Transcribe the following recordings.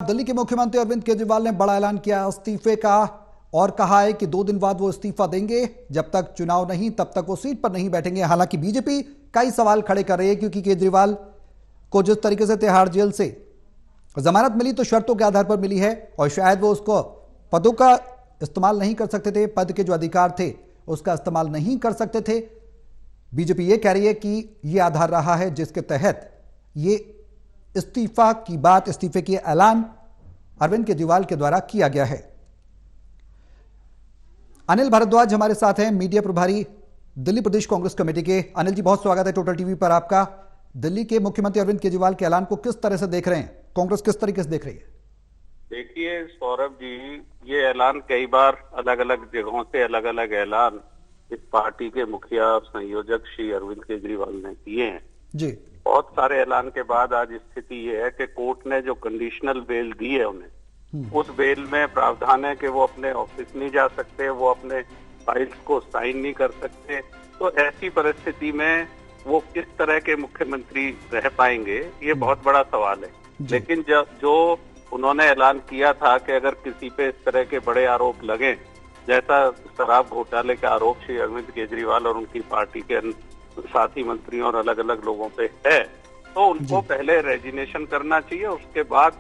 दिल्ली के मुख्यमंत्री अरविंद केजरीवाल ने बड़ा ऐलान किया इस्तीफे का और कहा है कि 2 दिन बाद वो इस्तीफा देंगे। जब तक चुनाव नहीं तब तक वो सीट पर नहीं बैठेंगे। हालांकि बीजेपी कई सवाल खड़े कर रही है क्योंकि केजरीवाल को जिस तरीके से तिहाड़ जेल से जमानत मिली तो शर्तों के आधार पर मिली है और शायद वो उसको पदों का इस्तेमाल नहीं कर सकते थे, पद के जो अधिकार थे उसका इस्तेमाल नहीं कर सकते थे। बीजेपी ये कह रही है कि ये आधार रहा है जिसके तहत ये इस्तीफा की बात, इस्तीफे की ऐलान अरविंद केजरीवाल के द्वारा किया गया है। अनिल भारद्वाज हमारे साथ हैं, मीडिया प्रभारी दिल्ली प्रदेश कांग्रेस कमेटी के। अनिल जी, बहुत स्वागत है टोटल टीवी पर आपका। दिल्ली के मुख्यमंत्री अरविंद केजरीवाल के ऐलान को किस तरह से देख रहे हैं, कांग्रेस किस तरीके से देख रही है? देखिए सौरभ जी, ये ऐलान कई बार अलग अलग जगहों से अलग अलग ऐलान इस पार्टी के मुखिया और संयोजक श्री अरविंद केजरीवाल ने किए हैं जी। बहुत सारे ऐलान के बाद आज स्थिति ये है कि कोर्ट ने जो कंडीशनल बेल दी है उन्हें, उस बेल में प्रावधान है कि वो अपने ऑफिस नहीं जा सकते, वो अपने फाइल्स को साइन नहीं कर सकते। तो ऐसी परिस्थिति में वो किस तरह के मुख्यमंत्री रह पाएंगे, ये बहुत बड़ा सवाल है। लेकिन जो उन्होंने ऐलान किया था कि अगर किसी पे इस तरह के बड़े आरोप लगे, जैसा शराब घोटाले का आरोप श्री अरविंद केजरीवाल और उनकी पार्टी के साथी मंत्रियों और अलग अलग लोगों पे है, तो उनको पहले रेजिग्नेशन करना चाहिए, उसके बाद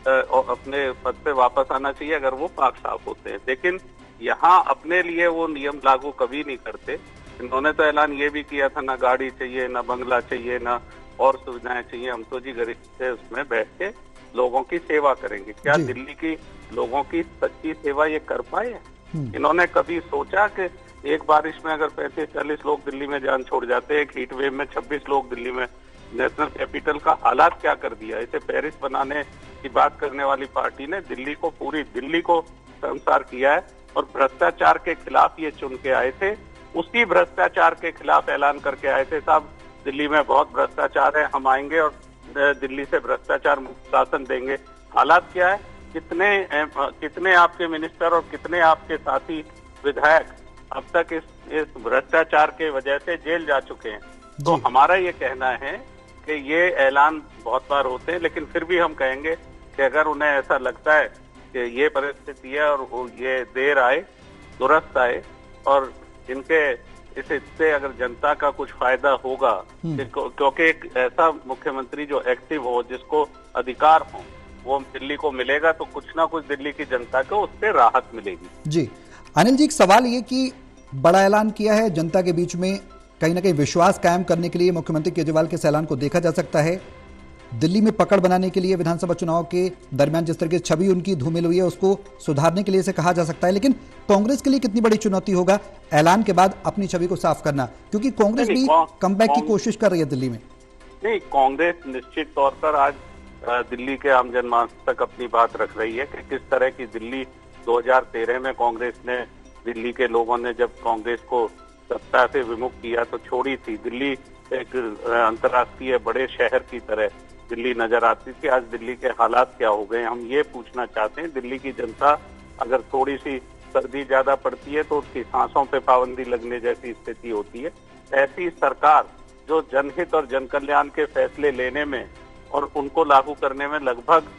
अपने पद पे वापस आना चाहिए अगर वो पाक साफ होते हैं। लेकिन यहाँ अपने लिए वो नियम लागू कभी नहीं करते। इन्होंने तो ऐलान ये भी किया था, ना गाड़ी चाहिए, ना बंगला चाहिए, ना और सुविधाएं चाहिए, हम तो जी गरीब से उसमें बैठ के लोगों की सेवा करेंगे। क्या दिल्ली की लोगों की सच्ची सेवा ये कर पाए? इन्होंने कभी सोचा कि एक बारिश में अगर 35-40 लोग दिल्ली में जान छोड़ जाते हैं, एक हीट वेव में 26 लोग दिल्ली में, नेशनल कैपिटल का हालात क्या कर दिया? इसे पेरिस बनाने की बात करने वाली पार्टी ने दिल्ली को, पूरी दिल्ली को शर्मसार किया है। और भ्रष्टाचार के खिलाफ ये चुन के आए थे, उसी भ्रष्टाचार के खिलाफ ऐलान करके आए थे, साहब दिल्ली में बहुत भ्रष्टाचार है, हम आएंगे और दिल्ली से भ्रष्टाचार मुक्त शासन देंगे। हालात क्या है? कितने आपके मिनिस्टर और कितने आपके साथी विधायक अब तक इस भ्रष्टाचार के वजह से जेल जा चुके हैं। तो हमारा ये कहना है कि ये ऐलान बहुत बार होते हैं, लेकिन फिर भी हम कहेंगे कि अगर उन्हें ऐसा लगता है कि ये परिस्थिति है और ये देर आए, दुरुस्त आए और इनके इससे अगर जनता का कुछ फायदा होगा, क्योंकि एक ऐसा मुख्यमंत्री जो एक्टिव हो, जिसको अधिकार हो, वो दिल्ली को मिलेगा, तो कुछ ना कुछ दिल्ली की जनता को उससे राहत मिलेगी। जी अनिल जी, एक सवाल ये कि बड़ा ऐलान किया है, जनता के बीच में कहीं ना कहीं विश्वास कायम करने के लिए मुख्यमंत्री केजरीवाल के इस ऐलान को देखा जा सकता है। दिल्ली में पकड़ बनाने के लिए विधानसभा चुनाव के दरमियान जिस तरह की छवि उनकी धूमिल हुई है उसको सुधारने के लिए इसे कहा जा सकता है। लेकिन कांग्रेस के लिए कितनी बड़ी चुनौती होगा ऐलान के बाद अपनी छवि को साफ करना, क्योंकि कांग्रेस भी कमबैक की कोशिश कर रही है दिल्ली में। नहीं, कांग्रेस निश्चित तौर पर आज दिल्ली के आम जनमानस तक अपनी बात रख रही है कि किस तरह की दिल्ली 2013 में कांग्रेस ने, दिल्ली के लोगों ने जब कांग्रेस को सत्ता से विमुख किया तो छोड़ी थी। दिल्ली एक अंतर्राष्ट्रीय बड़े शहर की तरह दिल्ली नजर आती थी। आज दिल्ली के हालात क्या हो गए, हम ये पूछना चाहते हैं। दिल्ली की जनता, अगर थोड़ी सी सर्दी ज्यादा पड़ती है तो उसकी सांसों पे पाबंदी लगने जैसी स्थिति होती है। ऐसी सरकार जो जनहित और जनकल्याण के फैसले लेने में और उनको लागू करने में लगभग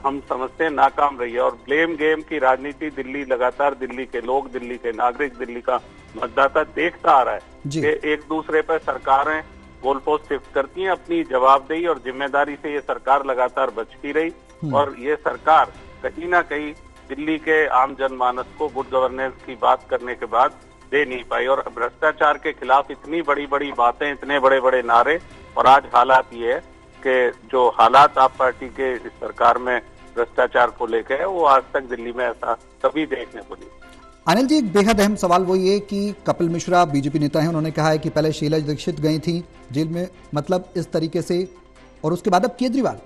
हम समझते हैं नाकाम रही है। और ब्लेम गेम की राजनीति दिल्ली लगातार, दिल्ली के लोग, दिल्ली के नागरिक, दिल्ली का मतदाता देखता आ रहा है कि एक दूसरे पर सरकारें गोल पोस्ट शिफ्ट करती हैं। अपनी जवाबदेही और जिम्मेदारी से ये सरकार लगातार बचती रही और ये सरकार कहीं ना कहीं दिल्ली के आम जनमानस को गुड गवर्नेंस की बात करने के बाद दे नहीं पाई। और भ्रष्टाचार के खिलाफ इतनी बड़ी बड़ी बातें, इतने बड़े बड़े नारे, और आज हालात ये है कि जो हालात आप पार्टी के इस सरकार में भ्रष्टाचार को लेकर है, वो आज तक दिल्ली में ऐसा कभी देखने को नहीं। अनिल जी, एक बेहद अहम सवाल वो ये कि कपिल मिश्रा बीजेपी नेता हैं, उन्होंने कहा है कि पहले शीला दीक्षित गई थी जेल में, मतलब इस तरीके से, और उसके बाद अब केजरीवाल,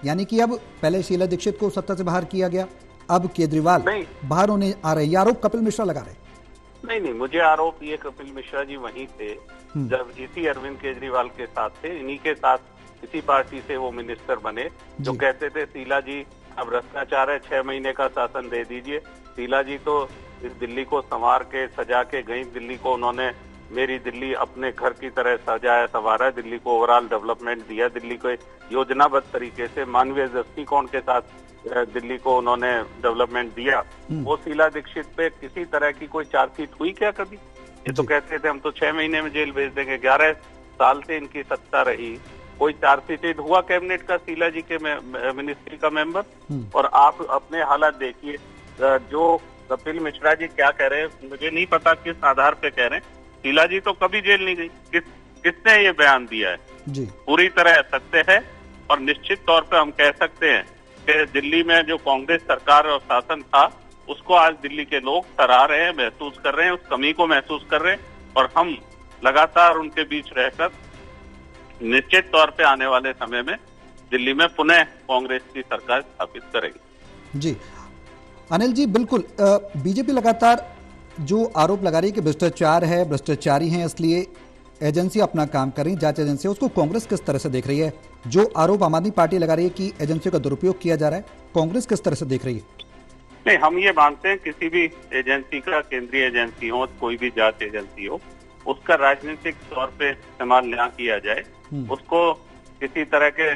यानी कि अब पहले शीला दीक्षित को सत्ता से बाहर किया गया, अब केजरीवाल बाहर होने आ रहे हैं। ये आरोप कपिल मिश्रा लगा रहे हैं। नहीं, मुझे आरोप ये कपिल मिश्रा जी वहीं थे जब इसी अरविंद केजरीवाल के साथ थे, इन्हीं के साथ इसी पार्टी से वो मिनिस्टर बने, जो कहते थे शीला जी अब भ्रष्टाचार है, 6 महीने का शासन दे दीजिए। शीला जी तो इस दिल्ली को संवार के, सजा के गई। दिल्ली को उन्होंने मेरी दिल्ली अपने घर की तरह सजाया संवारा, दिल्ली को ओवरऑल डेवलपमेंट दिया, दिल्ली को योजनाबद्ध तरीके से मानवीय दृष्टिकोण के साथ दिल्ली को उन्होंने डेवलपमेंट दिया, वो शीला दीक्षित पे किसी तरह की कोई चार्जशीट हुई क्या कभी? ये तो कहते थे हम तो 6 महीने में जेल भेज देंगे। 11 साल से इनकी सत्ता रही, कोई चार्जशीट हुआ कैबिनेट का शीला जी के मिनिस्ट्री का मेंबर? और आप अपने हालात देखिए, जो कपिल मिश्रा जी क्या कह रहे हैं, मुझे नहीं पता किस आधार पे कह रहे हैं। शीला जी तो कभी जेल नहीं गई। किसने ये बयान दिया है? जी पूरी तरह सत्य है। और निश्चित तौर पे हम कह सकते हैं कि दिल्ली में जो कांग्रेस सरकार और शासन था, उसको आज दिल्ली के लोग सराह रहे हैं, महसूस कर रहे हैं, उस कमी को महसूस कर रहे हैं। और हम लगातार उनके बीच रहकर निश्चित तौर पे आने वाले समय में दिल्ली में पुनः कांग्रेस की सरकार स्थापित करेगी। जी अनिल जी, बिल्कुल बीजेपी लगातार जो आरोप लगा रही है कि भ्रष्टाचार है, भ्रष्टाचारी हैं, इसलिए एजेंसी अपना काम कर रही, जांच एजेंसी, उसको कांग्रेस किस तरह से देख रही है? जो आरोप आम आदमी पार्टी लगा रही है कि एजेंसियों का दुरुपयोग किया जा रहा है, कांग्रेस किस तरह से देख रही है? नहीं, हम ये मानते हैं किसी भी एजेंसी का, केंद्रीय एजेंसी हो, कोई भी जांच एजेंसी हो, उसका राजनीतिक तौर पे इस्तेमाल ना किया जाए। उसको किसी तरह के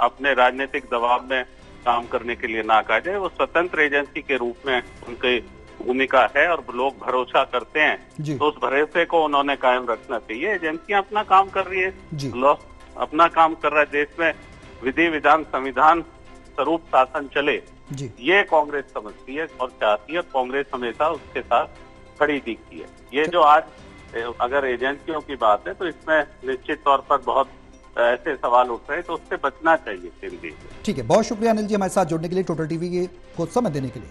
अपने राजनीतिक दबाव में काम करने के लिए ना कहा जाए। वो स्वतंत्र एजेंसी के रूप में उनकी भूमिका है और लोग भरोसा करते हैं, तो उस भरोसे को उन्होंने कायम रखना चाहिए। एजेंसियां अपना काम कर रही है, लोग अपना काम कर रहा है, देश में विधि विधान संविधान स्वरूप शासन चले, ये कांग्रेस समझती है और चाहती है। कांग्रेस हमेशा उसके साथ खड़ी दिखती है। ये जो आज अगर एजेंसियों की बात है, तो इसमें निश्चित तौर पर बहुत ऐसे सवाल उठ रहे हैं, तो उससे बचना चाहिए। ठीक है, बहुत शुक्रिया अनिल जी हमारे साथ जुड़ने के लिए, टोटल टीवी को समय देने के लिए।